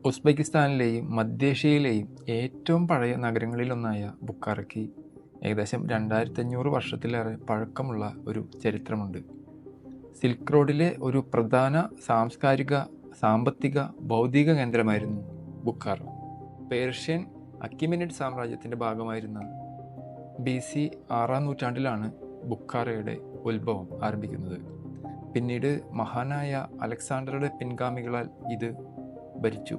ഉസ്ബെക്കിസ്ഥാനിലെയും മധ്യേഷ്യയിലെയും ഏറ്റവും പഴയ നഗരങ്ങളിലൊന്നായ ബുക്കാറയ്ക്ക് ഏകദേശം 2500 വർഷത്തിലേറെ പഴക്കമുള്ള ഒരു ചരിത്രമുണ്ട്. സിൽക്ക് റോഡിലെ ഒരു പ്രധാന സാംസ്കാരിക, സാമ്പത്തിക, ബൗദ്ധിക കേന്ദ്രമായിരുന്നു ബുക്കാറ. പേർഷ്യൻ അക്കിമെനിഡ് സാമ്രാജ്യത്തിൻ്റെ ഭാഗമായിരുന്ന BC 6-ാം നൂറ്റാണ്ടിലാണ് ബുക്കാറയുടെ ഉത്ഭവം ആരംഭിക്കുന്നത്. പിന്നീട് മഹാനായ അലക്സാണ്ടറുടെ പിൻഗാമികളാൽ ഇത് ഭരിച്ചു.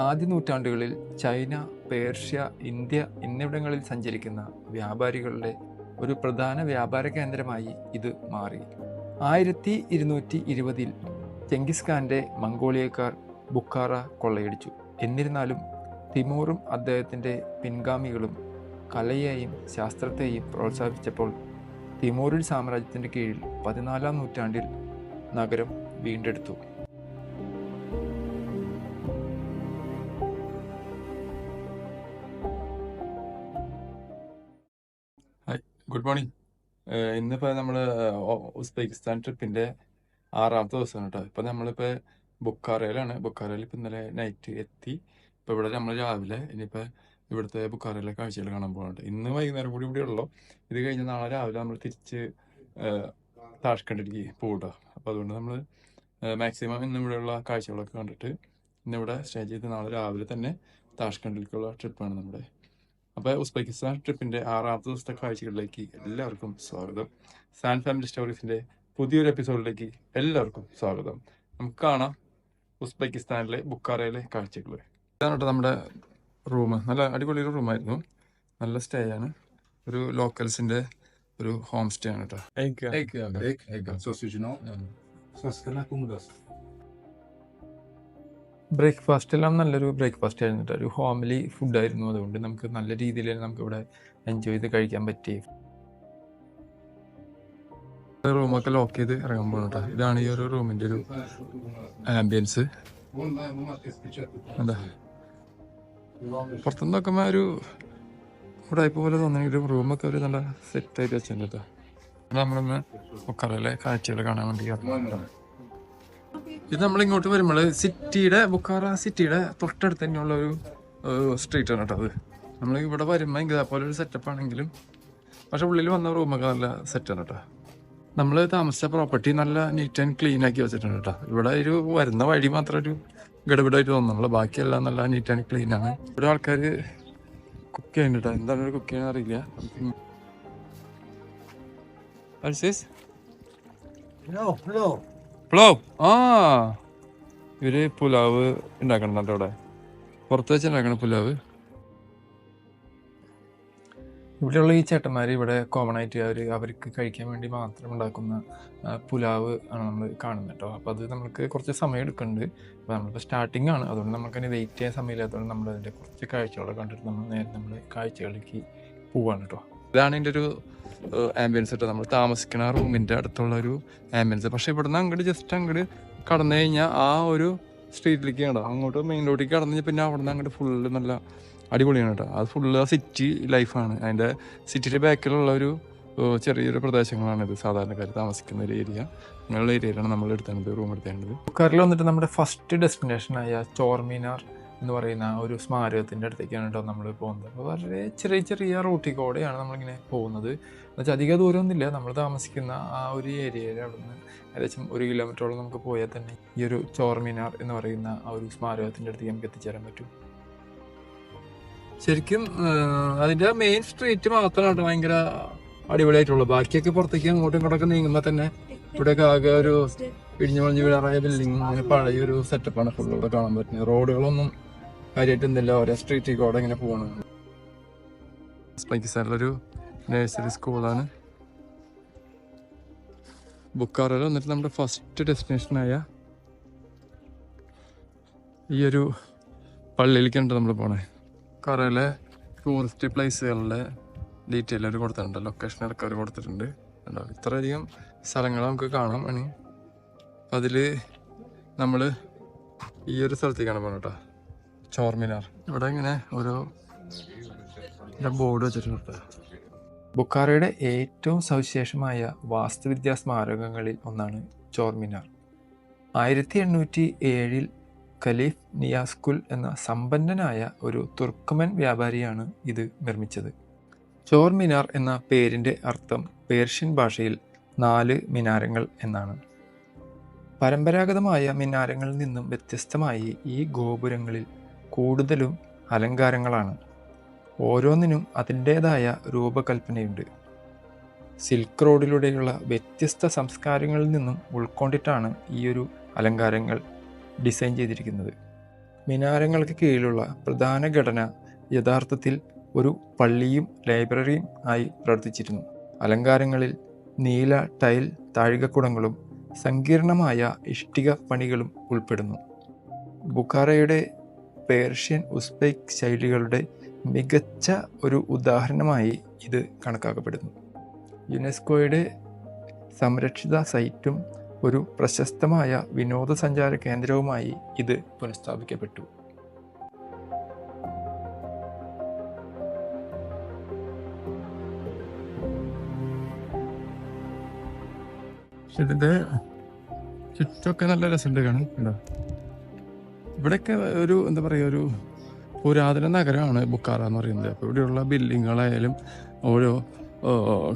ആദ്യ നൂറ്റാണ്ടുകളിൽ ചൈന, പേർഷ്യ, ഇന്ത്യ എന്നിവിടങ്ങളിൽ സഞ്ചരിക്കുന്ന വ്യാപാരികളുടെ ഒരു പ്രധാന വ്യാപാര കേന്ദ്രമായി ഇത് മാറി. 1220-ൽ ചെങ്കിസ് ഖാൻ്റെ മംഗോളിയക്കാർ ബുക്കാറ കൊള്ളയടിച്ചു. എന്നിരുന്നാലും തിമൂറും അദ്ദേഹത്തിൻ്റെ പിൻഗാമികളും കലയെയും ശാസ്ത്രത്തെയും പ്രോത്സാഹിപ്പിച്ചപ്പോൾ തിമൂറിഡ് സാമ്രാജ്യത്തിൻ്റെ കീഴിൽ 14-ാം നൂറ്റാണ്ടിൽ നഗരം വീണ്ടെടുത്തു. Good morning. ഇന്നിപ്പോൾ നമ്മൾ ഉസ്ബെക്കിസ്ഥാൻ ട്രിപ്പിൻ്റെ 6-ാമത്തെ ദിവസമാണ് കേട്ടോ. ഇപ്പം നമ്മളിപ്പോൾ ബുക്കാറയിലാണ്. ബുക്കാറയിൽ ഇപ്പം ഇന്നലെ നൈറ്റ് എത്തി. ഇപ്പോൾ ഇവിടെ നമ്മൾ രാവിലെ ഇനിയിപ്പോൾ ഇവിടുത്തെ ബുക്കാറയിലെ കാഴ്ചകൾ കാണാൻ പോകുന്നുണ്ട്. ഇന്ന് വൈകുന്നേരം കൂടി ഇവിടെ ഉള്ളൂ. ഇത് കഴിഞ്ഞ് നാളെ രാവിലെ നമ്മൾ തിരിച്ച് താഷ്കണ്ടിലേക്ക് പോകും കേട്ടോ. അപ്പോൾ അതുകൊണ്ട് നമ്മൾ മാക്സിമം ഇന്ന് ഇവിടെയുള്ള കാഴ്ചകളൊക്കെ കണ്ടിട്ട് ഇന്നിവിടെ സ്റ്റേ ചെയ്ത് നാളെ രാവിലെ തന്നെ താഷ്കണ്ടിലേക്കുള്ള ട്രിപ്പാണ് നമ്മുടെ. അപ്പോൾ ഉസ്ബെക്കിസ്ഥാൻ ട്രിപ്പിൻ്റെ 6-ാമത്തെ ദിവസത്തെ കാഴ്ചകളിലേക്ക് എല്ലാവർക്കും സ്വാഗതം. സാൻ ഫാമിലി സ്റ്റോറീസിൻ്റെ പുതിയൊരു എപ്പിസോഡിലേക്ക് എല്ലാവർക്കും സ്വാഗതം. നമുക്ക് കാണാം ഉസ്ബെക്കിസ്ഥാനിലെ ബുക്കാറയിലെ കാഴ്ചകൾ. ഇതാണ് കേട്ടോ നമ്മുടെ റൂം. നല്ല അടിപൊളി ഒരു റൂമായിരുന്നു. നല്ല സ്റ്റേ ആണ്. ഒരു ലോക്കൽസിൻ്റെ ഒരു ഹോം സ്റ്റേ ആണ് കേട്ടോ. ബ്രേക്ക്ഫാസ്റ്റ് എല്ലാം നല്ലൊരു ബ്രേക്ക്ഫാസ്റ്റ് ആയിരുന്നു കേട്ടോ. ഒരു ഹോംലി ഫുഡായിരുന്നു. അതുകൊണ്ട് നമുക്ക് നല്ല രീതിയിൽ നമുക്കിവിടെ എൻജോയ് ചെയ്ത് കഴിക്കാൻ പറ്റി. റൂമൊക്കെ ലോക്ക് ചെയ്ത് ഇറങ്ങാൻ പോകണം കേട്ടോ. ഇതാണ് ഈ ഒരു റൂമിൻ്റെ ഒരു ആംബിയൻസ്. എന്താ പുറത്തുനിന്ന് നോക്കുമ്പോൾ ഒരു ഉടായ്പ പോലെ തോന്നുന്ന ഒരു റൂമൊക്കെ ഒരു നല്ല സെറ്റായിട്ട് വെച്ചിട്ടുണ്ട് കേട്ടോ. നമ്മളൊന്ന് ബുക്കാറയിലെ കാഴ്ചകൾ കാണാൻ വേണ്ടി ഇറങ്ങുന്നുണ്ടോ. ഇത് നമ്മളിങ്ങോട്ട് വരുമ്പോൾ ബുക്കാറ സിറ്റിയുടെ തൊട്ടടുത്ത് തന്നെയുള്ള ഒരു സ്ട്രീറ്റ് ആണ് കേട്ടോ. അത് നമ്മൾ ഇവിടെ വരുമ്പോൾ ഇതേപോലെ ഒരു സെറ്റപ്പ് ആണെങ്കിലും പക്ഷെ ഉള്ളിൽ വന്ന റൂമൊക്കെ നല്ല സെറ്റാണ് കേട്ടോ. നമ്മൾ താമസിച്ച പ്രോപ്പർട്ടി നല്ല നീറ്റ് ആൻഡ് ക്ലീൻ ആക്കി വെച്ചിട്ടുണ്ട് കേട്ടോ. ഇവിടെ ഒരു വരുന്ന വഴി മാത്രം ഒരു ഗഡബിഡായിട്ട് തോന്നുന്നുള്ളൂ. ബാക്കിയെല്ലാം നല്ല നീറ്റ് ആൻഡ് ക്ലീൻ ആണ്. ഇവിടെ ആൾക്കാർ കുക്ക് ചെയ്യുന്നുണ്ട് കേട്ടോ. എന്താണ് കുക്ക് ചെയ്യാൻ അറിയില്ല. പുലാവ്. ഇവര് പുലാവ് ഉണ്ടാക്കണം കേട്ടോ. ഇവിടെ പുറത്ത് വെച്ച് ഉണ്ടാക്കണം പുലാവ്. ഇവിടെയുള്ള ഈ ചേട്ടന്മാർ ഇവിടെ കോമൺ ആയിട്ട് അവർക്ക് കഴിക്കാൻ വേണ്ടി മാത്രം ഉണ്ടാക്കുന്ന പുലാവ് ആണ് നമ്മൾ കാണുന്നത് കേട്ടോ. അപ്പോൾ അത് നമുക്ക് കുറച്ച് സമയം എടുക്കുന്നുണ്ട്. അപ്പോൾ നമ്മളിപ്പോൾ സ്റ്റാർട്ടിംഗ് ആണ്. അതുകൊണ്ട് നമുക്കതിന് വെയിറ്റ് ചെയ്യാൻ സമയമില്ലാത്തതുകൊണ്ട് നമ്മൾ അതിൻ്റെ കുറച്ച് കാഴ്ചകളൊക്കെ കണ്ടിട്ട് നമ്മൾ കാഴ്ചകളിലേക്ക് പോവാണ് കേട്ടോ. ഇതാണ് എൻ്റെ ഒരു ആംബിയൻസ് കേട്ടോ. നമ്മൾ താമസിക്കുന്ന റൂമിൻ്റെ അടുത്തുള്ള ഒരു ആംബിയൻസ്. പക്ഷേ ഇവിടുന്ന് അങ്ങോട്ട് കടന്നു കഴിഞ്ഞാൽ ആ ഒരു സ്ട്രീറ്റിലേക്ക് കേട്ടോ. അങ്ങോട്ട് മെയിൻ റോഡിലേക്ക് കടന്നു കഴിഞ്ഞാൽ പിന്നെ അവിടെ നിന്ന് അങ്ങോട്ട് ഫുള്ള് നല്ല അടിപൊളിയാണ് കേട്ടോ. അത് ഫുള്ള് സിറ്റി ലൈഫാണ്. അതിൻ്റെ സിറ്റിയുടെ ബാക്കിലുള്ള ഒരു ചെറിയൊരു പ്രദേശങ്ങളാണിത്. സാധാരണക്കാർ താമസിക്കുന്ന ഒരു ഏരിയ. അങ്ങനെയുള്ള ഏരിയയിലാണ് നമ്മൾ റൂം എടുത്തേണ്ടത്. ബുക്കാറിൽ വന്നിട്ട് നമ്മുടെ ഫസ്റ്റ് ഡെസ്റ്റിനേഷനായ ചോർമീനാർ എന്ന് പറയുന്ന ഒരു സ്മാരകത്തിൻ്റെ അടുത്തേക്കാണ് കേട്ടോ നമ്മൾ പോകുന്നത്. അപ്പോൾ വളരെ ചെറിയ റൂട്ടിൽ കൂടെയാണ് നമ്മളിങ്ങനെ പോകുന്നത്. എന്നുവെച്ചാൽ അധികം ദൂരമൊന്നുമില്ല. നമ്മൾ താമസിക്കുന്ന ആ ഒരു ഏരിയയിൽ അവിടെ നിന്ന് ഏകദേശം 1 കിലോമീറ്ററോളം നമുക്ക് പോയാൽ തന്നെ ഈ ഒരു ചോർമീനാർ എന്ന് പറയുന്ന ആ ഒരു സ്മാരകത്തിൻ്റെ അടുത്തേക്ക് നമുക്ക് എത്തിച്ചേരാൻ പറ്റും. ശരിക്കും അതിൻ്റെ മെയിൻ സ്ട്രീറ്റ് മാത്രമാണ് ഭയങ്കര അടിപൊളിയായിട്ടുള്ളത്. ബാക്കിയൊക്കെ പുറത്തേക്ക് അങ്ങോട്ടും ഇങ്ങോട്ടൊക്കെ നീങ്ങുമ്പോൾ തന്നെ ഇവിടെയൊക്കെ ആകെ ഒരു ഇടിഞ്ഞു പൊളിഞ്ഞ് വീടാറായ ബിൽഡിങ്, അങ്ങനെ പഴയൊരു സെറ്റപ്പാണ് ഫുള്ള് ഇവിടെ കാണാൻ പറ്റുന്നത്. റോഡുകളൊന്നും കാര്യമായിട്ടൊന്നുമില്ല. ഓരോ സ്ട്രീറ്റിൽ കൂടെ ഇങ്ങനെ പോകണം. ഉസ്ബെക്കിസ്ഥാനിലൊരു നഴ്സറി സ്കൂളാണ്. ബുക്കാറയിൽ വന്നിട്ട് നമ്മുടെ ഫസ്റ്റ് ഡെസ്റ്റിനേഷനായ ഈ ഒരു പള്ളിയിലേക്കാണ് നമ്മൾ പോണേ. ബുക്കാറയിലെ ടൂറിസ്റ്റ് പ്ലേസുകളുടെ ഡീറ്റെയിൽ അവർ കൊടുത്തിട്ടുണ്ട്. ലൊക്കേഷൻ അടക്കം അവർ കൊടുത്തിട്ടുണ്ട്. ഉണ്ടാവും ഇത്രയധികം സ്ഥലങ്ങൾ നമുക്ക് കാണാം. അതിൽ നമ്മൾ ഈ ഒരു സ്ഥലത്തേക്കാണ് പോകുന്നത് കേട്ടോ. ചോർമിനാർ. ഇവിടെ ഇങ്ങനെ ഓരോ ബോർഡ് വെച്ചിട്ടുണ്ട്. ബുക്കാറയുടെ ഏറ്റവും സവിശേഷമായ വാസ്തുവിദ്യാ സ്മാരകങ്ങളിൽ ഒന്നാണ് ചോർമിനാർ. 1807 ഖലീഫ് നിയാസ്കുൽ എന്ന സമ്പന്നനായ ഒരു തുർക്കമൻ വ്യാപാരിയാണ് ഇത് നിർമ്മിച്ചത്. ചോർ മിനാർ എന്ന പേരിൻ്റെ അർത്ഥം പേർഷ്യൻ ഭാഷയിൽ 4 മിനാരങ്ങൾ എന്നാണ്. പരമ്പരാഗതമായ മിനാരങ്ങളിൽ നിന്നും വ്യത്യസ്തമായി ഈ ഗോപുരങ്ങളിൽ കൂടുതലും അലങ്കാരങ്ങളാണ്. ഓരോന്നിനും അതിൻ്റേതായ രൂപകൽപ്പനയുണ്ട്. സിൽക്ക് റോഡിലൂടെയുള്ള വ്യത്യസ്ത സംസ്കാരങ്ങളിൽ നിന്നും ഉൾക്കൊണ്ടിട്ടാണ് ഈയൊരു അലങ്കാരങ്ങൾ ഡിസൈൻ ചെയ്തിരിക്കുന്നത്. മിനാരങ്ങൾക്ക് കീഴിലുള്ള പ്രധാന ഘടന യഥാർത്ഥത്തിൽ ഒരു പള്ളിയും ലൈബ്രറിയും ആയി പ്രവർത്തിച്ചിരുന്നു. അലങ്കാരങ്ങളിൽ നീല ടൈൽ താഴികക്കുടങ്ങളും സങ്കീർണമായ ഇഷ്ടിക പണികളും ഉൾപ്പെടുന്നു. ബുഖാറയുടെ പേർഷ്യൻ ഉസ്ബെക്ക് ശൈലികളുടെ മികച്ച ഒരു ഉദാഹരണമായി ഇത് കണക്കാക്കപ്പെടുന്നു. യുനെസ്കോയുടെ സംരക്ഷിത സൈറ്റും ഒരു പ്രശസ്തമായ വിനോദസഞ്ചാര കേന്ദ്രവുമായി ഇത് പുനഃസ്ഥാപിക്കപ്പെട്ടു. ഇതിൻ്റെ ചുറ്റമൊക്കെ നല്ല രസമുണ്ട് കാണാൻ. ഇവിടെയൊക്കെ ഒരു എന്താ പറയുക, ഒരു പുരാതന നഗരമാണ് ബുക്കാറ എന്ന് പറയുന്നത്. അപ്പോൾ ഇവിടെയുള്ള ബിൽഡിങ്ങുകളായാലും ഓരോ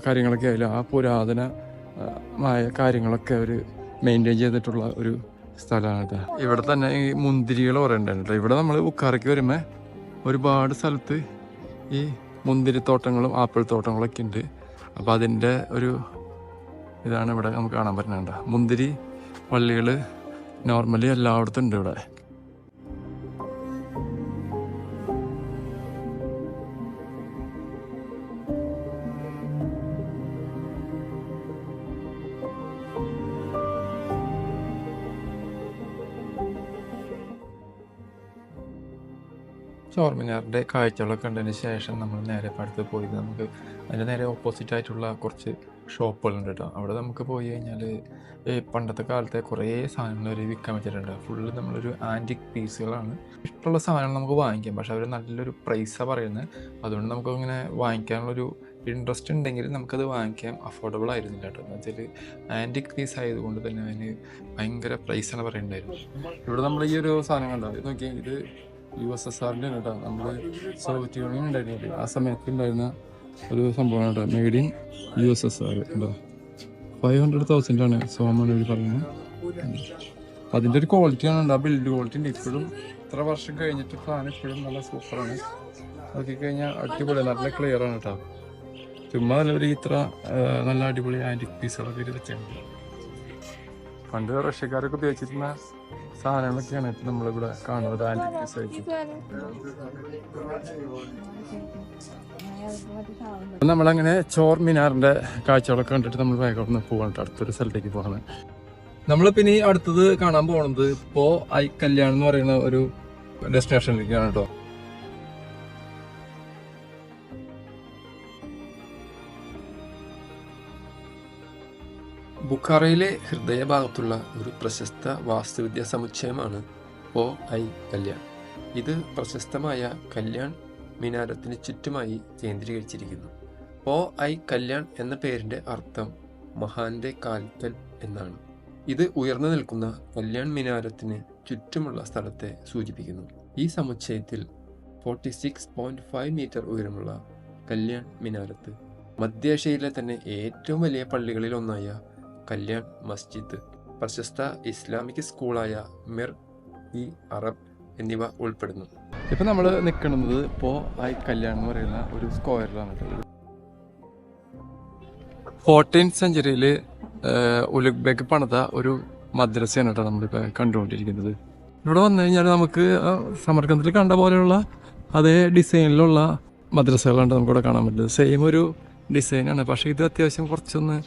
കാര്യങ്ങളൊക്കെ ആയാലും ആ പുരാതനമായ കാര്യങ്ങളൊക്കെ അവർ മെയിൻറ്റെയിൻ ചെയ്തിട്ടുള്ള ഒരു സ്ഥലമാണ് കേട്ടോ. ഇവിടെ തന്നെ ഈ മുന്തിരികൾ പറയുന്നുണ്ട്. ഇവിടെ നമ്മൾ ബുക്കാറയ്ക്ക് വരുമ്പോൾ ഒരുപാട് സ്ഥലത്ത് ഈ മുന്തിരിത്തോട്ടങ്ങളും ആപ്പിൾ തോട്ടങ്ങളൊക്കെ ഉണ്ട്. അപ്പോൾ അതിൻ്റെ ഒരു ഇതാണ് ഇവിടെ നമുക്ക് കാണാൻ പറ്റുന്നുണ്ട്. മുന്തിരി വള്ളികൾ നോർമലി എല്ലായിടത്തും ഉണ്ട് ഇവിടെ. ചോർമിനാറിൻ്റെ കാഴ്ചകളൊക്കെ കണ്ടതിന് ശേഷം നമ്മൾ നേരെ അടുത്ത് പോയത് നമുക്ക് അതിൻ്റെ നേരെ ഓപ്പോസിറ്റ് ആയിട്ടുള്ള കുറച്ച് ഷോപ്പുകളുണ്ട് കേട്ടോ. അവിടെ നമുക്ക് പോയി കഴിഞ്ഞാൽ പണ്ടത്തെ കാലത്തെ കുറേ സാധനങ്ങൾ അവർ വിൽക്കാൻ വെച്ചിട്ടുണ്ട്. ഫുള്ള് നമ്മളൊരു ആൻറ്റിക് പീസുകളാണ്. ഇഷ്ടമുള്ള സാധനങ്ങൾ നമുക്ക് വാങ്ങിക്കാം, പക്ഷെ അവർ നല്ലൊരു പ്രൈസാണ് പറയുന്നത്. അതുകൊണ്ട് നമുക്കങ്ങനെ വാങ്ങിക്കാനുള്ളൊരു ഇൻട്രസ്റ്റ് ഉണ്ടെങ്കിൽ നമുക്കത് വാങ്ങിക്കാം. അഫോർഡബിൾ ആയിരുന്നില്ല കേട്ടോ. എന്ന് വെച്ചാൽ ആൻറ്റിക് പീസ് ആയതുകൊണ്ട് തന്നെ അതിന് ഭയങ്കര പ്രൈസാണ് പറയുന്നുണ്ടായിരുന്നു. ഇവിടെ നമ്മൾ ഈ ഒരു സാധനം കണ്ടോ, ഇത് നോക്കിയാൽ ഇത് USSRൻ്റെ കേട്ടോ. നമ്മൾ സോവിയറ്റ് യൂണിയൻ ഉണ്ടായിരുന്നില്ല ആ സമയത്ത് ഉണ്ടായിരുന്ന ഒരു സംഭവമാണ് കേട്ടോ. മെയ്ഡ് ഇൻ USSR ഉണ്ടോ. 500,000 ആണ് സോമൻ അവർ പറയുന്നത്. അതിൻ്റെ ഒരു ക്വാളിറ്റിയാണ് ഉണ്ട്, ആ ബിൽഡ് ക്വാളിറ്റി ഉണ്ട്. ഇപ്പോഴും ഇത്ര വർഷം കഴിഞ്ഞിട്ട് സാധനം ഇപ്പോഴും നല്ല സൂപ്പറാണ്. നോക്കിക്കഴിഞ്ഞാൽ അടിപൊളി, നല്ല ക്ലിയർ ആണ് കേട്ടോ. ചുമ്മാ അവർ ഇത്ര നല്ല അടിപൊളി ആൻറ്റിക് പീസുകളൊക്കെ ഇത് വെച്ചിട്ടുണ്ട്. പണ്ട് റഷ്യക്കാരൊക്കെ ഉപയോഗിച്ചിരുന്ന സാധനങ്ങളൊക്കെയാണ് നമ്മളിവിടെ കാണുന്നത് ആൻറ്റിക് പീസ് ആയിട്ട്. നമ്മളങ്ങനെ ചോർ മിനാറിൻ്റെ കാഴ്ചകളൊക്കെ കണ്ടിട്ട് നമ്മൾ വേഗം ഒന്ന് പോകാൻ അടുത്തൊരു സ്ഥലത്തേക്ക് പോകാൻ. നമ്മളിപ്പോൾ ഇനി അടുത്തത് കാണാൻ പോകുന്നത് ഇപ്പോൾ ഐ കല്യാൺ എന്ന് പറയുന്ന ഒരു ഡെസ്റ്റിനേഷനിലേക്കാണ് കേട്ടോ. ബുഖാറയിലെ ഹൃദയഭാഗത്തുള്ള ഒരു പ്രശസ്ത വാസ്തുവിദ്യാ സമുച്ചയമാണ് പോ ഐ കല്യാൺ. ഇത് പ്രശസ്തമായ കല്യാൺ മിനാരത്തിന് ചുറ്റുമായി കേന്ദ്രീകരിച്ചിരിക്കുന്നു. പോ ഐ കല്യാൺ എന്ന പേരിൻ്റെ അർത്ഥം മഹാന്റെ കാൽക്കൽ എന്നാണ്. ഇത് ഉയർന്നു നിൽക്കുന്ന കല്യാൺ മിനാരത്തിന് ചുറ്റുമുള്ള സ്ഥലത്തെ സൂചിപ്പിക്കുന്നു. ഈ സമുച്ചയത്തിൽ 46.5 മീറ്റർ ഉയരമുള്ള കല്യാൺ മിനാരത്ത് മധ്യേഷ്യയിലെ തന്നെ ഏറ്റവും വലിയ പള്ളികളിൽ ഒന്നായ കല്യാൺ മസ്ജിദ്, പ്രശസ്ത ഇസ്ലാമിക് സ്കൂളായ മിർ ഇ അറബ് എന്നിവ ഉൾപ്പെടുന്നു. ഇപ്പം നമ്മൾ നിൽക്കുന്നത് പോ ഐ കല്യാൺ എന്ന് പറയുന്ന ഒരു സ്ക്വയറിലാണ്. 14th സെഞ്ചുറിയിൽ ഉലുഗ്ബെക്ക് പണിത ഒരു മദ്രസയാണ് കേട്ടോ നമ്മളിപ്പോൾ കണ്ടുകൊണ്ടിരിക്കുന്നത്. ഇവിടെ വന്നു കഴിഞ്ഞാൽ നമുക്ക് സമർക്കന്ദിൽ കണ്ട പോലെയുള്ള അതേ ഡിസൈനിലുള്ള മദ്രസകളാണ് നമുക്കിവിടെ കാണാൻ പറ്റുന്നത്. സെയിം ഒരു ഡിസൈനാണ്, പക്ഷേ ഇത് അത്യാവശ്യം കുറച്ചൊന്ന്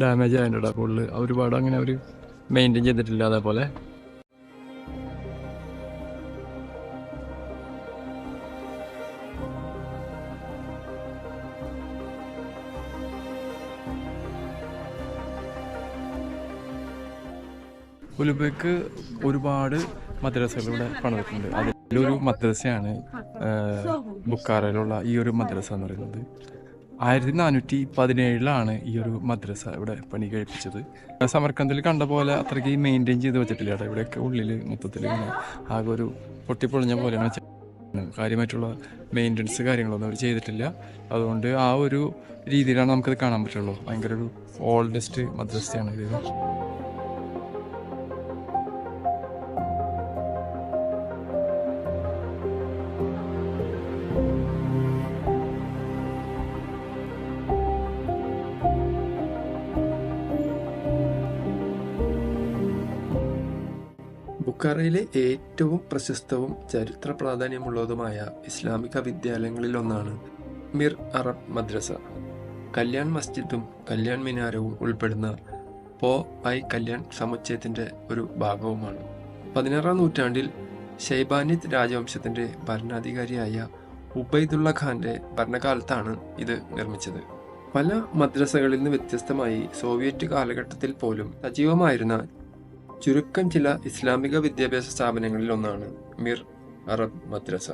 ഡാമേജ് ആയിട്ടുണ്ട്. കൂടുതൽ ഒരുപാട് അങ്ങനെ അവർ മെയിൻറ്റെയിൻ ചെയ്തിട്ടില്ല. അതേപോലെ ഉലുബെക്ക് ഒരുപാട് മദ്രസകൾ ഇവിടെ പണിതിട്ടുണ്ട്. അതിലൊരു മദ്രസയാണ് ബുക്കാറയിലുള്ള ഈ ഒരു മദ്രസ എന്ന് പറയുന്നത്. 1417 ഈ ഒരു മദ്രസ ഇവിടെ പണി കഴിപ്പിച്ചത്. സമർക്കന്ദിൽ കണ്ട പോലെ അത്രയ്ക്ക് മെയിൻറ്റെയിൻ ചെയ്ത് വെച്ചിട്ടില്ല കേട്ടോ. ഇവിടെയൊക്കെ ഉള്ളിൽ മൊത്തത്തിൽ ഇങ്ങനെ ആകെ ഒരു പൊട്ടിപ്പൊളിഞ്ഞ പോലെയാണ് കാര്യമായിട്ടുള്ള മെയിൻ്റനൻസ് കാര്യങ്ങളൊന്നും അവർ ചെയ്തിട്ടില്ല. അതുകൊണ്ട് ആ ഒരു രീതിയിലാണ് നമുക്കത് കാണാൻ പറ്റുള്ളൂ. ഭയങ്കര ഒരു ഓൾഡസ്റ്റ് മദ്രസയാണ് ഇത്. ബുഖാറയിലെ ഏറ്റവും പ്രശസ്തവും ചരിത്ര പ്രാധാന്യമുള്ളതുമായ ഇസ്ലാമിക വിദ്യാലയങ്ങളിലൊന്നാണ് മിർ അറബ് മദ്രസ. കല്യാൺ മസ്ജിദും കല്യാൺ മിനാരവും ഉൾപ്പെടുന്ന കല്യാൺ സമുച്ചയത്തിൻ്റെ ഒരു ഭാഗവുമാണ്. 16-ാം നൂറ്റാണ്ടിൽ ഷൈബാനിദ് രാജവംശത്തിൻ്റെ ഭരണാധികാരിയായ ഉബൈദുള്ള ഖാന്റെ ഭരണകാലത്താണ് ഇത് നിർമ്മിച്ചത്. പല മദ്രസകളിൽ നിന്ന് വ്യത്യസ്തമായി സോവിയറ്റ് കാലഘട്ടത്തിൽ പോലും സജീവമായിരുന്ന ചുരുക്കം ചില ഇസ്ലാമിക വിദ്യാഭ്യാസ സ്ഥാപനങ്ങളിൽ ഒന്നാണ് മിർ അറബ് മദ്രസ.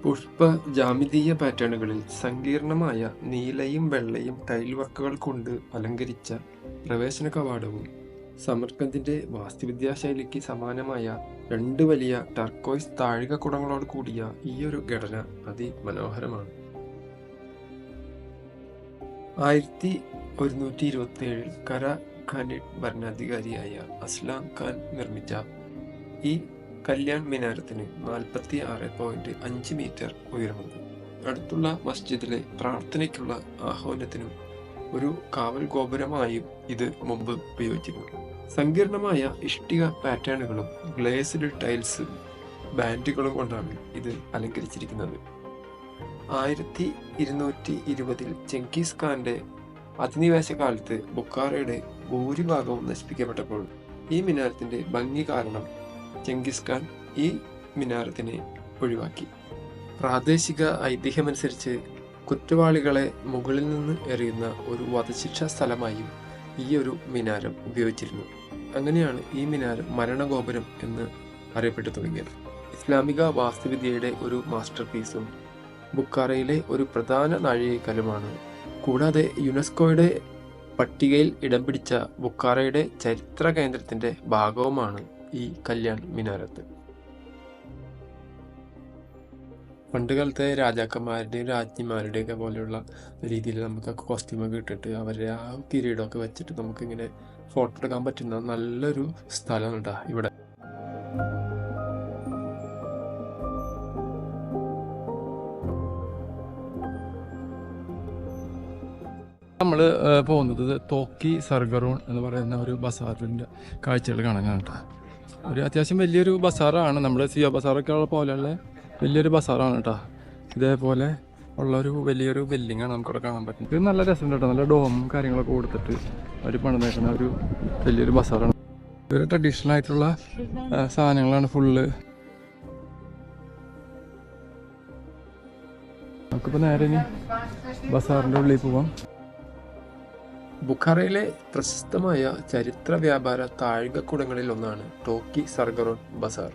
പുഷ്പ ജാമിതീയ പാറ്റേണുകളിൽ സങ്കീർണമായ നീലയും വെള്ളയും ടൈൽ വർക്കുകൾ കൊണ്ട് അലങ്കരിച്ച പ്രവേശന കവാടവും സമർക്കന്ദിന്റെ വാസ്തുവിദ്യാ ശൈലിക്ക് സമാനമായ 2 വലിയ ടർക്കോയ്സ് താഴികക്കുടങ്ങളോട് കൂടിയ ഈ ഒരു ഘടന അതിമനോഹരമാണ്. 1127 കര ഖാനിഡ് ഭരണാധികാരിയായ അസ്ലാം ഖാൻ നിർമ്മിച്ച ഈ കല്യാൺ മിനാരത്തിന് 46.5 മീറ്റർ ഉയരമുണ്ട്. അടുത്തുള്ള മസ്ജിദിലെ പ്രാർത്ഥനയ്ക്കുള്ള ആഹ്വാനത്തിനും ഒരു കാവൽ ഗോപുരമായും ഇത് മുമ്പ് ഉപയോഗിച്ചിരുന്നു. സങ്കീർണമായ ഇഷ്ടിക പാറ്റേണുകളും ഗ്ലേസ്ഡ് ടൈൽസ് ബാൻഡുകളും കൊണ്ടാണ് ഇത് അലങ്കരിച്ചിരിക്കുന്നത്. 1220 ചെങ്കിസ് ഖാന്റെ അധിനിവേശ കാലത്ത് ബുഖാറയുടെ ഭൂരിഭാഗവും നശിപ്പിക്കപ്പെട്ടപ്പോൾ ഈ മിനാരത്തിന്റെ ഭംഗി കാരണം ചെങ്കിസ് ഖാൻ ഈ മിനാരത്തിനെ ഒഴിവാക്കി. പ്രാദേശിക ഐതിഹ്യമനുസരിച്ച് കുറ്റവാളികളെ മുകളിൽ നിന്ന് എറിയുന്ന ഒരു വധശിക്ഷാ സ്ഥലമായും ഈ ഒരു മിനാരം ഉപയോഗിച്ചിരുന്നു. അങ്ങനെയാണ് ഈ മിനാരം മരണഗോപുരം എന്ന് അറിയപ്പെട്ടു തുടങ്ങിയത്. ഇസ്ലാമിക വാസ്തുവിദ്യയുടെ ഒരു മാസ്റ്റർ പീസും ബുഖാറയിലെ ഒരു പ്രധാന നാഴികക്കല്ലുമാണ്. കൂടാതെ യുനെസ്കോയുടെ പട്ടികയിൽ ഇടം പിടിച്ച ബുഖാറയുടെ ചരിത്ര കേന്ദ്രത്തിന്റെ ഭാഗവുമാണ് ഈ കല്യാൺ മിനാരത്ത്. പണ്ട് കാലത്തെ രാജാക്കന്മാരുടെയും രാജ്ഞിമാരുടെയൊക്കെ പോലെയുള്ള രീതിയിൽ നമുക്ക് കോസ്റ്റ്യൂമൊക്കെ ഇട്ടിട്ട് അവരുടെ ആ കിരീടമൊക്കെ വെച്ചിട്ട് നമുക്കിങ്ങനെ ഫോട്ടോ എടുക്കാൻ പറ്റുന്ന നല്ലൊരു സ്ഥലമാണ് കേട്ടോ ഇവിടെ. നമ്മൾ പോകുന്നത് തോക്കി സർഗറൂൺ എന്ന് പറയുന്ന ഒരു ബസാറിൻ്റെ കാഴ്ചകൾ കാണാനാണ് കേട്ടോ. ഒരു അത്യാവശ്യം വലിയൊരു ബസാറാണ്. നമ്മുടെ സിയോ ബസാറൊക്കെ ഉള്ള പോലെയുള്ള വലിയൊരു ബസാറാണ് കേട്ടോ. ഇതേപോലെ ഉള്ളൊരു വലിയൊരു ബിൽഡിങ്ങാണ് നമുക്കിവിടെ കാണാൻ പറ്റുന്നത്. ഇത് നല്ല രസമുണ്ട് കേട്ടോ. നല്ല ഡോമും കാര്യങ്ങളൊക്കെ കൊടുത്തിട്ട് അവർ പണിതേക്കുന്ന ഒരു വലിയൊരു ബസാറാണ്. ഒരു ട്രഡീഷണൽ ആയിട്ടുള്ള സാധനങ്ങളാണ് ഫുള്ള്. നമുക്കിപ്പോൾ നേരെ ഇനി ബസാറിൻ്റെ ഉള്ളിൽ പോവാം. ബുഖാറയിലെ പ്രശസ്തമായ ചരിത്ര വ്യാപാര താഴികക്കുടങ്ങളിൽ ഒന്നാണ് ടോക്കി സർഗറോൺ ബസാർ.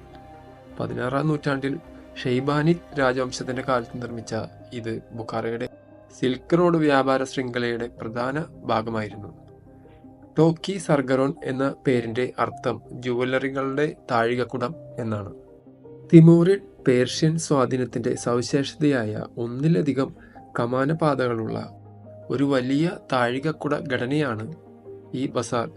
16-ാം നൂറ്റാണ്ടിൽ ഷെയ്ബാനിദ് രാജവംശത്തിന്റെ കാലത്ത് നിർമ്മിച്ച ഇത് ബുഖാറയുടെ സിൽക്ക് റോഡ് വ്യാപാര ശൃംഖലയുടെ പ്രധാന ഭാഗമായിരുന്നു. ടോക്കി സർഗറോൺ എന്ന പേരിന്റെ അർത്ഥം ജുവലറികളുടെ താഴികക്കുടം എന്നാണ്. തിമൂറിഡ് പേർഷ്യൻ സ്വാധീനത്തിന്റെ സവിശേഷതയായ ഒന്നിലധികം കമാനപാതകളുള്ള ഒരു വലിയ താഴികക്കുട ഘടനയാണ് ഈ Bazar.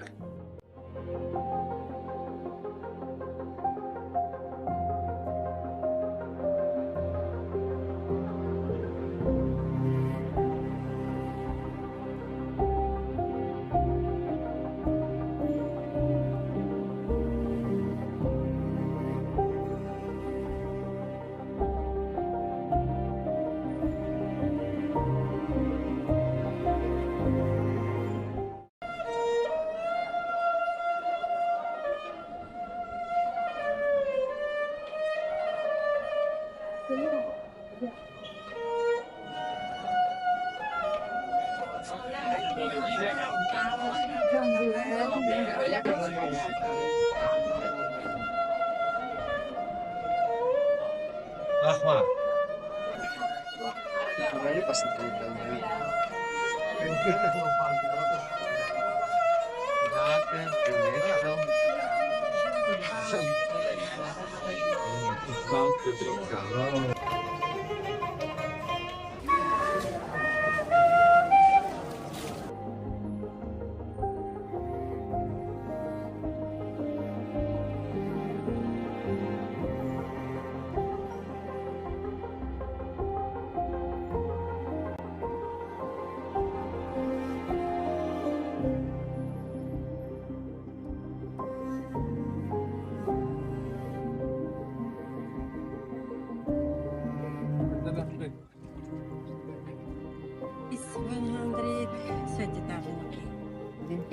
It's 130,000, okay.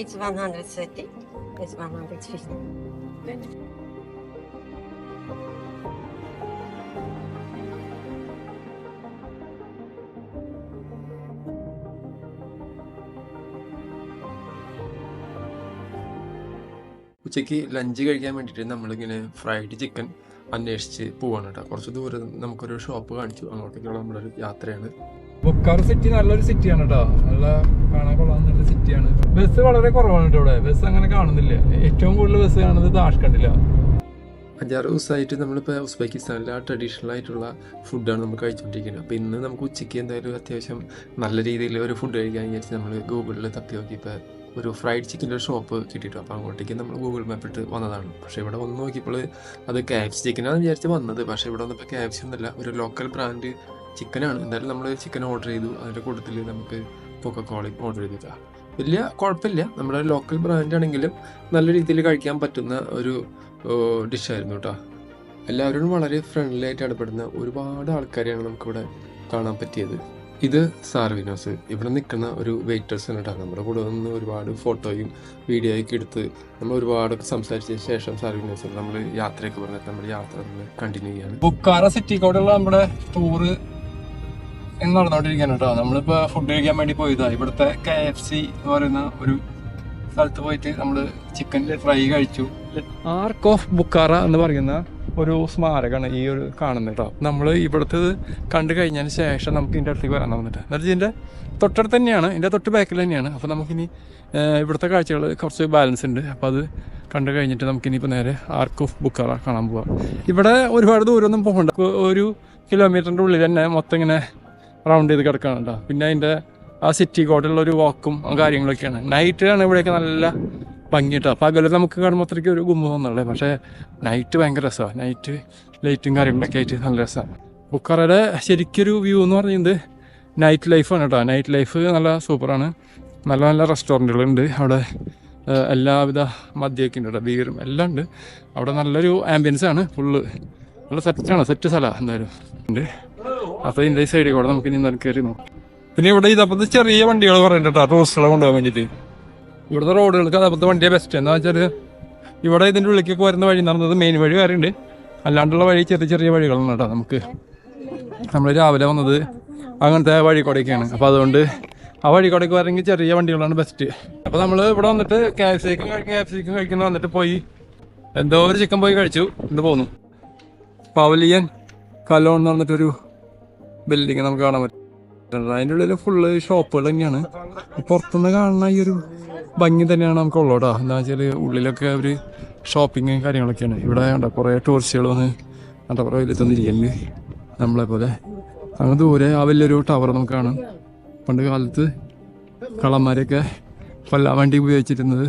It's 130. It's 150. ഉച്ചയ്ക്ക് ലഞ്ച് കഴിക്കാൻ വേണ്ടിയിട്ട് നമ്മളിങ്ങനെ ഫ്രൈഡ് ചിക്കൻ അന്വേഷിച്ച് പോവാണ് കേട്ടോ. കുറച്ച് ദൂരം നമുക്കൊരു ഷോപ്പ് കാണിച്ചു, അങ്ങോട്ടേക്കുള്ള നമ്മളൊരു യാത്രയാണ്. ബുക്കാറ സിറ്റി നല്ലൊരു സിറ്റിയാണ് കേട്ടോ, നല്ല കാണാൻ കൊള്ളാവുന്ന സിറ്റിയാണ്. ബസ് വളരെ കുറവാണ് കേട്ടോ ഇവിടെ, ബസ് അങ്ങനെ കാണുന്നില്ല. ഏറ്റവും കൂടുതൽ ബസ് കാണുന്നത് താഷ്കണ്ടില്ല. 5-6 ദിവസമായിട്ട് നമ്മളിപ്പോൾ ഉസ്ബെക്കിസ്ഥാനിലെ ആ ട്രഡീഷണൽ ആയിട്ടുള്ള ഫുഡാണ് നമ്മൾ കഴിച്ചുകൊണ്ടിരിക്കുന്നത്. അപ്പോൾ ഇന്ന് നമുക്ക് ഉച്ചയ്ക്ക് എന്തായാലും അത്യാവശ്യം നല്ല രീതിയിൽ ഒരു ഫുഡ് കഴിക്കാൻ വിചാരിച്ച് നമ്മൾ ഗൂഗിളിൽ തപ്പി നോക്കിയപ്പോൾ ഒരു ഫ്രൈഡ് ചിക്കൻ്റെ ഷോപ്പ് കിട്ടിയിട്ടു. അപ്പോൾ അങ്ങോട്ടേക്ക് നമ്മൾ ഗൂഗിൾ മാപ്പ് ഇട്ട് വന്നതാണ്. പക്ഷേ ഇവിടെ വന്ന് നോക്കിയപ്പോൾ അത് KFC ചിക്കനാണെന്ന് വിചാരിച്ച് വന്നത്. പക്ഷേ ഇവിടെ വന്നപ്പോൾ KFC ഒന്നുമല്ല, ഒരു ലോക്കൽ ബ്രാൻഡ് ചിക്കനാണ്. എന്തായാലും നമ്മൾ ചിക്കൻ ഓർഡർ ചെയ്തു. അതിൻ്റെ കൂട്ടത്തിൽ നമുക്ക് കൊക്കക്കോളയും ഓർഡർ ചെയ്തിട്ടാണ്. വലിയ കുഴപ്പമില്ല, നമ്മുടെ ലോക്കൽ ബ്രാൻഡ് ആണെങ്കിലും നല്ല രീതിയിൽ കഴിക്കാൻ പറ്റുന്ന ഒരു ഡിഷായിരുന്നു കേട്ടോ. എല്ലാവരോടും വളരെ ഫ്രണ്ട്ലി ആയിട്ട് ഇടപെടുന്ന ഒരുപാട് ആൾക്കാരെയാണ് നമുക്കിവിടെ കാണാൻ പറ്റിയത്. ഇത് സാർവിനോസ്, ഇവിടെ നിൽക്കുന്ന ഒരു വെയിറ്റേഴ്സ് ആണ് കേട്ടോ. നമ്മുടെ കൂടെ നിന്ന് ഒരുപാട് ഫോട്ടോയും വീഡിയോയൊക്കെ എടുത്ത് നമ്മൾ ഒരുപാടൊക്കെ സംസാരിച്ചതിന് ശേഷം സാർവിനോസ് നമ്മൾ യാത്രയൊക്കെ പറഞ്ഞിട്ട് നമ്മുടെ യാത്ര നമ്മൾ കണ്ടിന്യൂ ചെയ്യാണ്. ബുക്കാറ സിറ്റി കൂടെയുള്ള നമ്മുടെ ടൂറ് നടന്നുകൊണ്ടിരിക്കുകയാണ് കേട്ടോ. നമ്മളിപ്പോൾ ഫുഡ് കഴിക്കാൻ വേണ്ടി പോയതാ. ഇവിടുത്തെ KFC എന്ന് പറയുന്ന ഒരു സ്ഥലത്ത് പോയിട്ട് നമ്മൾ ചിക്കൻ ഫ്രൈ കഴിച്ചു. ആർക്ക് ഓഫ് ബുക്കാറ എന്ന് പറയുന്ന ഒരു സ്മാരകമാണ് ഈ ഒരു കാണുന്നത് കേട്ടോ. നമ്മൾ ഇവിടുത്തെ കണ്ടു കഴിഞ്ഞതിന് ശേഷം നമുക്ക് ഇതിൻ്റെ അടുത്തേക്ക് വരാൻ വന്നിട്ട്, എന്നിട്ട് ഇതിൻ്റെ തൊട്ടടുത്ത് തന്നെയാണ്, ഇതിൻ്റെ തൊട്ട് ബാക്കിൽ തന്നെയാണ്. അപ്പോൾ നമുക്കിനി ഇവിടുത്തെ കാഴ്ചകൾ കുറച്ച് ബാലൻസ് ഉണ്ട്. അപ്പോൾ അത് കണ്ടു കഴിഞ്ഞിട്ട് നമുക്കിനിപ്പോൾ നേരെ ആർക്ക് ഓഫ് ബുക്കാറ കാണാൻ പോവാം. ഇവിടെ ഒരുപാട് ദൂരമൊന്നും പോകണ്ട, 1 കിലോമീറ്ററിൻ്റെ ഉള്ളിൽ തന്നെ മൊത്തം ഇങ്ങനെ റൗണ്ട് ചെയ്ത് കിടക്കുകയാണ് കേട്ടോ. പിന്നെ അതിൻ്റെ ആ സിറ്റി കോട്ടുള്ളൊരു വാക്കും കാര്യങ്ങളൊക്കെയാണ്. നൈറ്റിലാണ് ഇവിടെയൊക്കെ നല്ല ഭംഗി കേട്ടോ. പകല് നമുക്ക് കാണുമ്പോൾ അത്രയ്ക്ക് ഒരു ഗുമ്മ തോന്നുള്ളേ, പക്ഷേ നൈറ്റ് ഭയങ്കര രസമാണ്. നൈറ്റ് ലൈറ്റും കാര്യങ്ങളൊക്കെ ആയിട്ട് നല്ല രസമാണ്. ബുക്കാറയുടെ ശരിക്കൊരു വ്യൂ എന്ന് പറയുന്നത് നൈറ്റ് ലൈഫാണ് കേട്ടോ. നൈറ്റ് ലൈഫ് നല്ല സൂപ്പറാണ്. നല്ല നല്ല റെസ്റ്റോറൻറ്റുകളുണ്ട് അവിടെ, എല്ലാവിധ മദ്യമൊക്കെ ഉണ്ട് കേട്ടോ, ബീറും എല്ലാം ഉണ്ട് അവിടെ. നല്ലൊരു ആംബിയൻസ് ആണ്, ഫുള്ള് നല്ല സെറ്റ് സ്ഥലമാണ് എന്തായാലും ഉണ്ട്. അപ്പോൾ ഇതിൻ്റെ ഈ സൈഡിൽ കൂടെ നമുക്ക് ഇനി എന്തായാലും കയറി നോക്കാം. പിന്നെ ഇവിടെ ഇതപ്പത്തെ ചെറിയ വണ്ടികൾ പറയുന്നുണ്ട് കേട്ടോ, ടൂറിസ്റ്റുകളെ കൊണ്ടുപോകാൻ വേണ്ടിയിട്ട്. ഇവിടുത്തെ റോഡുകൾക്ക് അതപ്പത്തെ വണ്ടിയെ ബെസ്റ്റ്. എന്താ വെച്ചാൽ ഇവിടെ ഇതിൻ്റെ ഉള്ളിലേക്കൊക്കെ വരുന്ന വഴി നടന്നത് മെയിൻ വഴി വേറെയുണ്ട്, അല്ലാണ്ടുള്ള വഴി ചെറിയ ചെറിയ വഴികളാണ് കേട്ടോ. നമ്മൾ രാവിലെ വന്നത് അങ്ങനത്തെ വഴി കൂടെയൊക്കെയാണ്. അപ്പോൾ അതുകൊണ്ട് ആ വഴി കൂടെയൊക്കെ വരണമെങ്കിൽ ചെറിയ വണ്ടികളാണ് ബെസ്റ്റ്. അപ്പോൾ നമ്മൾ ഇവിടെ വന്നിട്ട് KFC കഴിക്കുന്ന വന്നിട്ട് പോയി എന്തോ ഒരു ചിക്കൻ പോയി കഴിച്ചു, ഇത് പോന്നു. പവലിയൻ കലോൺ എന്ന് പറഞ്ഞിട്ടൊരു ബിൽഡിങ് നമുക്ക് കാണാൻ പറ്റും. അതിൻ്റെ ഉള്ളിൽ ഫുള്ള് ഷോപ്പുകൾ തന്നെയാണ്. പുറത്തുനിന്ന് കാണുന്ന ഈ ഒരു ഭംഗി തന്നെയാണ് നമുക്ക് ഉള്ളൂട്ടോ. എന്താ വെച്ചാൽ ഉള്ളിലൊക്കെ ഒരു ഷോപ്പിങ് കാര്യങ്ങളൊക്കെയാണ്. ഇവിടെ കണ്ട കുറേ ടൂറിസ്റ്റുകൾ വന്ന് കുറേ വലിയ തന്നിരിക്കുന്നുണ്ട് നമ്മളെ പോലെ. അങ്ങ് ദൂരെ ആ വലിയൊരു ടവർ നമുക്ക് കാണാം. പണ്ട് കാലത്ത് കള്ളന്മാരെയൊക്കെ കൊല്ലാൻ വേണ്ടി ഉപയോഗിച്ചിരുന്നത്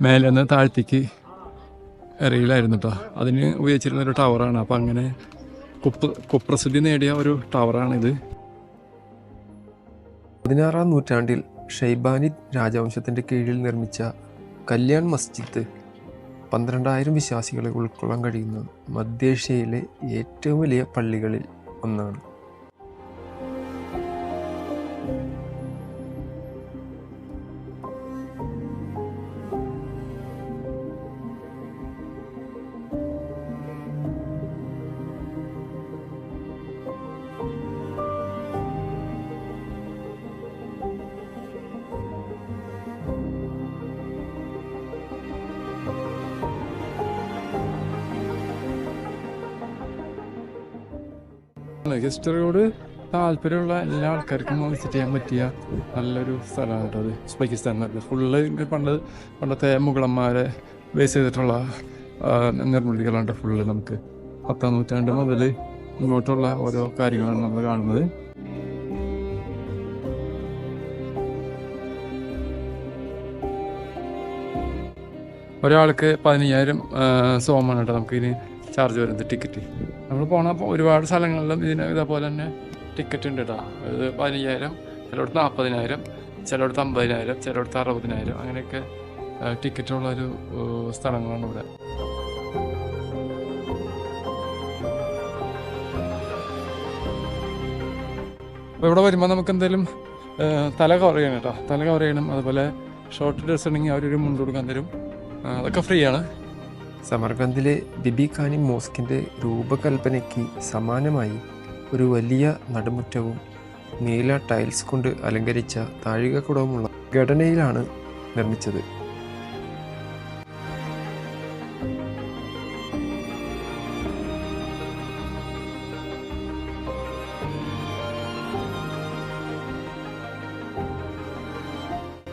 മേലെ നിന്ന് താഴത്തേക്ക് എറിയിലായിരുന്നു കേട്ടോ. അതിന് ഉപയോഗിച്ചിരുന്നൊരു ടവറാണ്. അപ്പം അങ്ങനെ കുപ്രസിദ്ധി നേടിയ ഒരു ടവറാണിത്. 16-ാം നൂറ്റാണ്ടിൽ ഷെയ്ബാനി രാജവംശത്തിൻ്റെ കീഴിൽ നിർമ്മിച്ച കല്യാൺ മസ്ജിദ് 12,000 വിശ്വാസികളെ ഉൾക്കൊള്ളാൻ കഴിയുന്ന മധ്യേഷ്യയിലെ ഏറ്റവും വലിയ പള്ളികളിൽ ഒന്നാണ്. ഹിസ്റ്ററിയാണ്. ഹിസ്റ്ററിയോട് താല്പര്യമുള്ള എല്ലാ ആൾക്കാർക്കും വിസിറ്റ് ചെയ്യാൻ പറ്റിയ നല്ലൊരു സ്ഥലമാണ് കേട്ടോ അത്. ഉസ്ബെക്കിസ്ഥാൻ എന്ന് പറഞ്ഞത് ഫുള്ള് പണ്ടത്തെ മുഗളന്മാരെ ബേസ് ചെയ്തിട്ടുള്ള നിർമ്മിതികളാണ് ഫുള്ള്. നമുക്ക് 10ാം നൂറ്റാണ്ട് മുതൽ ഇങ്ങോട്ടുള്ള ഓരോ കാര്യങ്ങളാണ് നമ്മൾ കാണുന്നത്. ഒരാൾക്ക് 15,000 സോമാണ് കേട്ടോ നമുക്കിതിന് ചാർജ് വരുന്നത് ടിക്കറ്റ്. നമ്മൾ പോണ ഒരുപാട് സ്ഥലങ്ങളിലും ഇതേപോലെ തന്നെ ടിക്കറ്റ് ഉണ്ട് കേട്ടോ. അത് 15,000, ചിലയിടത്ത് 40,000, ചിലയിടത്ത് 50,000, ചിലയിടത്ത് 60,000 അങ്ങനെയൊക്കെ ടിക്കറ്റുള്ളൊരു സ്ഥലങ്ങളാണ് ഇവിടെ. അപ്പോൾ ഇവിടെ വരുമ്പോൾ നമുക്ക് എന്തായാലും തല കവർ ചെയ്യണം കേട്ടോ. തല കവർ ചെയ്യണം. അതുപോലെ ഷോർട്ട് ഡ്രസ് ഉണ്ടെങ്കിൽ അവരൊരു മുണ്ട് കൊടുക്കാൻ തരും. അതൊക്കെ ഫ്രീ ആണ്. സമർഖന്ദിലെ ബിബി ഖാനി മോസ്കിൻ്റെ രൂപകൽപ്പനയ്ക്ക് സമാനമായി ഒരു വലിയ നടുമുറ്റവും നീല ടൈൽസ് കൊണ്ട് അലങ്കരിച്ച താഴികക്കുടവുമുള്ള ഘടനയിലാണ് നിർമ്മിച്ചത്.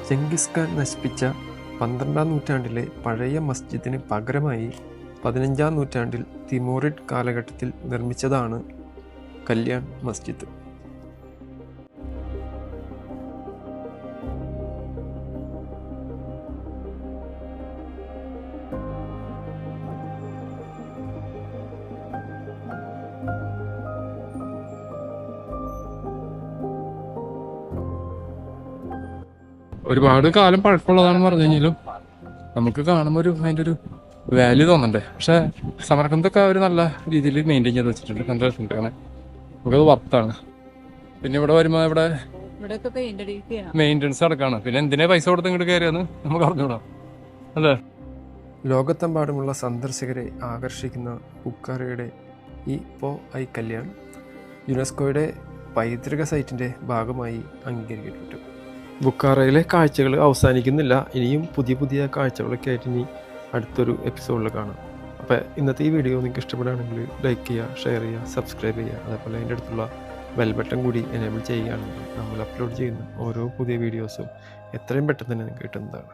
ചെങ്കിസ് ഖാൻ നശിപ്പിച്ച 12ാം നൂറ്റാണ്ടിലെ പഴയ മസ്ജിദിന് പകരമായി 15ാം നൂറ്റാണ്ടിൽ തിമൂറിഡ് കാലഘട്ടത്തിൽ നിർമ്മിച്ചതാണ് കല്യാൺ മസ്ജിദ്. ഒരുപാട് കാലം പഴക്കമുള്ളതാണെന്ന് പറഞ്ഞു കഴിഞ്ഞാലും നമുക്ക് കാണുമ്പോൾ അതിൻ്റെ ഒരു വാല്യൂ തോന്നണ്ടേ. പക്ഷെ സമർഖന്ദൊക്കെ അവർ നല്ല രീതിയിൽ മെയിൻറ്റെയിൻ ചെയ്ത് വെച്ചിട്ടുണ്ട്. നല്ല രസമുണ്ട് അങ്ങനെ. നമുക്കത് വർത്താണ്. പിന്നെ ഇവിടെ വരുമ്പോൾ ഇവിടെ മെയിൻ്റെനൻസ് നടക്കാണ്. പിന്നെ എന്തിനാ പൈസ കൊടുത്ത് ഇങ്ങോട്ട് കയറിയെന്ന് നമുക്ക് അറിഞ്ഞൂടാം അല്ലേ. ലോകത്തെമ്പാടുമുള്ള സന്ദർശകരെ ആകർഷിക്കുന്ന ബുഖാറയുടെ ഈ ഐ കല്യാൺ യുനെസ്കോയുടെ പൈതൃക സൈറ്റിൻ്റെ ഭാഗമായി അംഗീകരിക്കപ്പെട്ടു. ബുഖാറയിലെ കാഴ്ചകൾ അവസാനിക്കുന്നില്ല. ഇനിയും പുതിയ പുതിയ കാഴ്ചകളൊക്കെ ആയിട്ട് ഇനി അടുത്തൊരു എപ്പിസോഡിൽ കാണാം. അപ്പോൾ ഇന്നത്തെ ഈ വീഡിയോ നിങ്ങൾക്ക് ഇഷ്ടപ്പെടുകയാണെങ്കിൽ ലൈക്ക് ചെയ്യുക, ഷെയർ ചെയ്യുക, സബ്സ്ക്രൈബ് ചെയ്യുക. അതേപോലെ അതിൻ്റെ അടുത്തുള്ള ബെൽ ബട്ടൺ കൂടി എനേബിൾ ചെയ്യുകയാണെങ്കിൽ നമ്മൾ അപ്ലോഡ് ചെയ്യുന്ന ഓരോ പുതിയ വീഡിയോസും എത്രയും പെട്ടെന്ന് തന്നെ നിങ്ങൾക്ക് കിട്ടുന്നതാണ്.